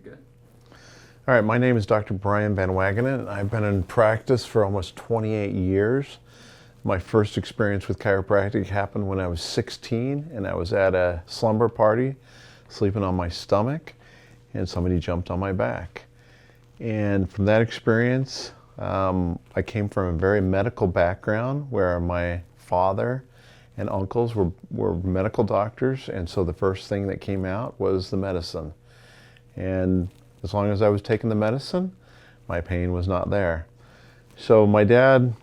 You're good. All right, my name is Dr. Van Wagenen, and I've been in practice for almost 28 years. My first experience with chiropractic happened when I was 16, and I was at a slumber party, sleeping on my stomach, and somebody jumped on my back. And from that experience, I came from a very medical background where my father and uncles were medical doctors, and so the first thing that came out was the medicine. And as long as I was taking the medicine, my pain was not there. So my dad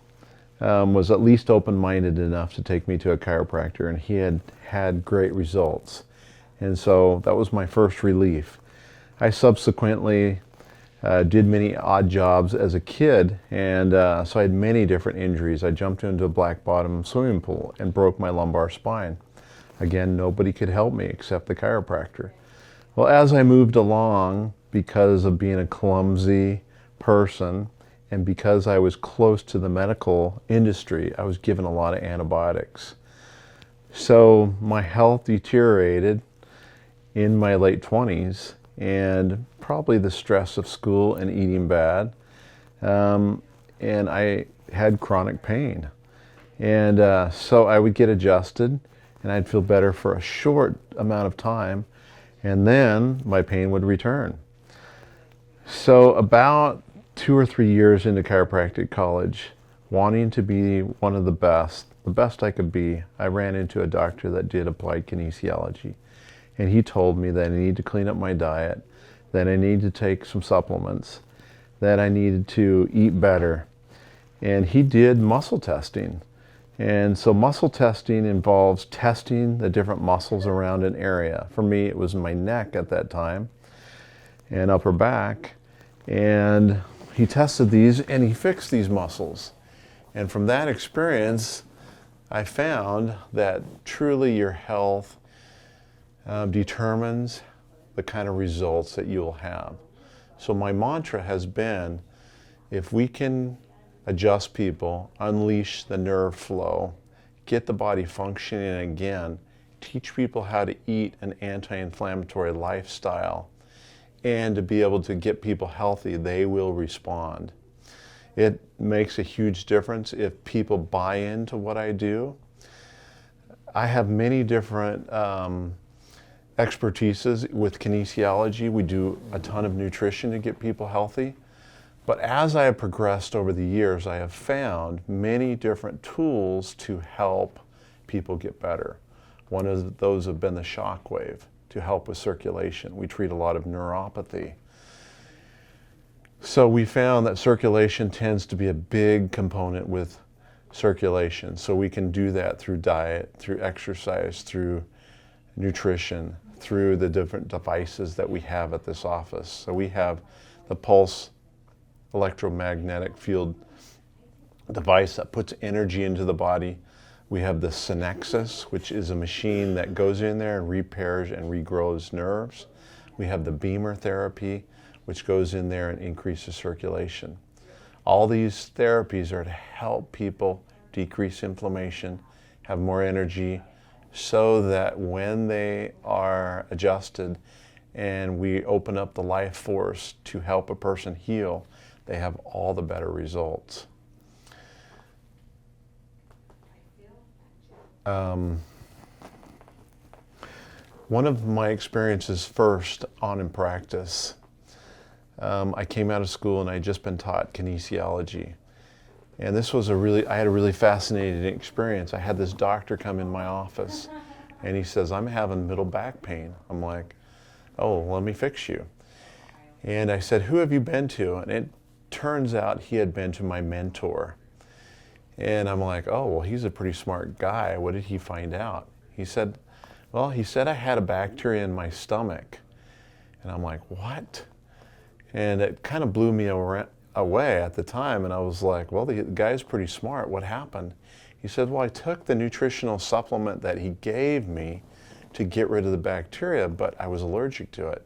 was at least open-minded enough to take me to a chiropractor, and he had had great results. And so that was my first relief. I subsequently did many odd jobs as a kid, and so I had many different injuries. I jumped into a black bottom swimming pool and broke my lumbar spine. Again, nobody could help me except the chiropractor. Well, as I moved along, because of being a clumsy person and because I was close to the medical industry, I was given a lot of antibiotics. So my health deteriorated in my late 20s, and probably the stress of school and eating bad. And I had chronic pain. And so I would get adjusted and I'd feel better for a short amount of time, and then my pain would return. So about 2 or 3 years into chiropractic college, wanting to be one of the best I could be, I ran into a doctor that did applied kinesiology. And he told me that I needed to clean up my diet, that I needed to take some supplements, that I needed to eat better. And he did muscle testing. And so muscle testing involves testing the different muscles around an area. For me, it was my neck at that time and upper back. And he tested these and he fixed these muscles. And from that experience, I found that truly your health determines the kind of results that you'll have. So my mantra has been, if we can adjust people, unleash the nerve flow, get the body functioning again, teach people how to eat an anti-inflammatory lifestyle, and to be able to get people healthy, they will respond. It makes a huge difference if people buy into what I do. I have many different expertises with kinesiology. We do a ton of nutrition to get people healthy. But as I have progressed over the years, I have found many different tools to help people get better. One of those have been the shock wave to help with circulation. We treat a lot of neuropathy. So we found that circulation tends to be a big component with circulation. So we can do that through diet, through exercise, through nutrition, through the different devices that we have at this office. So we have the pulse electromagnetic field device that puts energy into the body. We have the Synexus, which is a machine that goes in there and repairs and regrows nerves. We have the beamer therapy, which goes in there and increases circulation. All these therapies are to help people decrease inflammation, have more energy, so that when they are adjusted and we open up the life force to help a person heal, they have all the better results. One of my experiences first on in practice, I came out of school and I had just been taught kinesiology. And this was I had a really fascinating experience. I had this doctor come in my office and he says, I'm having middle back pain. I'm like, oh, let me fix you. And I said, who have you been to? And it turns out he had been to my mentor. And I'm like, oh, well, he's a pretty smart guy. What did he find out? He said, well, he said I had a bacteria in my stomach. And I'm like, what? And it kind of blew me away at the time. And I was like, well, the guy's pretty smart. What happened? He said, well, I took the nutritional supplement that he gave me to get rid of the bacteria, but I was allergic to it.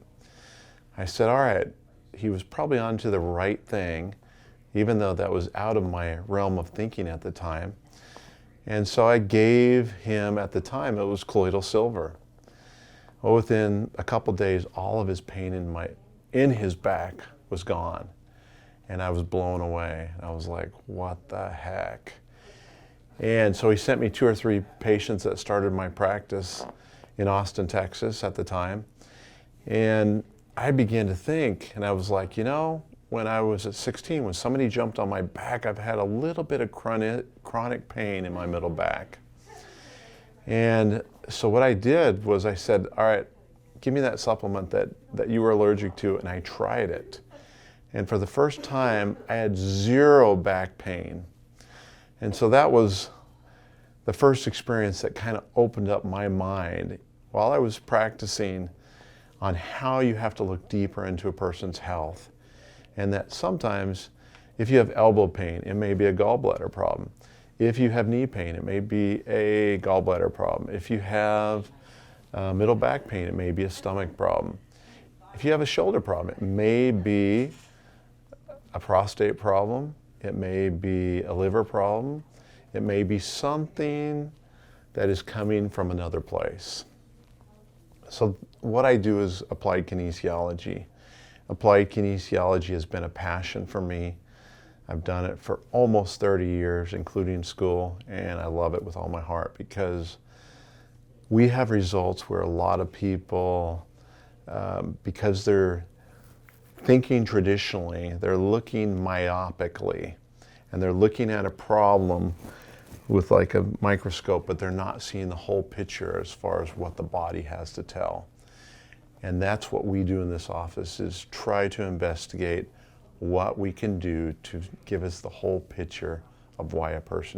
I said, all right, he was probably onto the right thing, even though that was out of my realm of thinking at the time. And so I gave him, at the time, it was colloidal silver. Well, within a couple days, all of his pain in his back was gone. And I was blown away. I was like, what the heck? And so he sent me 2 or 3 patients that started my practice in Austin, Texas at the time. And I began to think, and I was like, you know, when I was at 16, when somebody jumped on my back, I've had a little bit of chronic pain in my middle back. And so what I did was I said, all right, give me that supplement that you were allergic to, and I tried it. And for the first time, I had 0 back pain. And so that was the first experience that kind of opened up my mind while I was practicing on how you have to look deeper into a person's health. And that sometimes, if you have elbow pain, it may be a gallbladder problem. If you have knee pain, it may be a gallbladder problem. If you have middle back pain, it may be a stomach problem. If you have a shoulder problem, it may be a prostate problem. It may be a liver problem. It may be something that is coming from another place. So what I do is applied kinesiology. Applied kinesiology has been a passion for me. I've done it for almost 30 years, including school, and I love it with all my heart because we have results where a lot of people, because they're thinking traditionally, they're looking myopically, and they're looking at a problem with like a microscope, but they're not seeing the whole picture as far as what the body has to tell. And that's what we do in this office, is try to investigate what we can do to give us the whole picture of why a person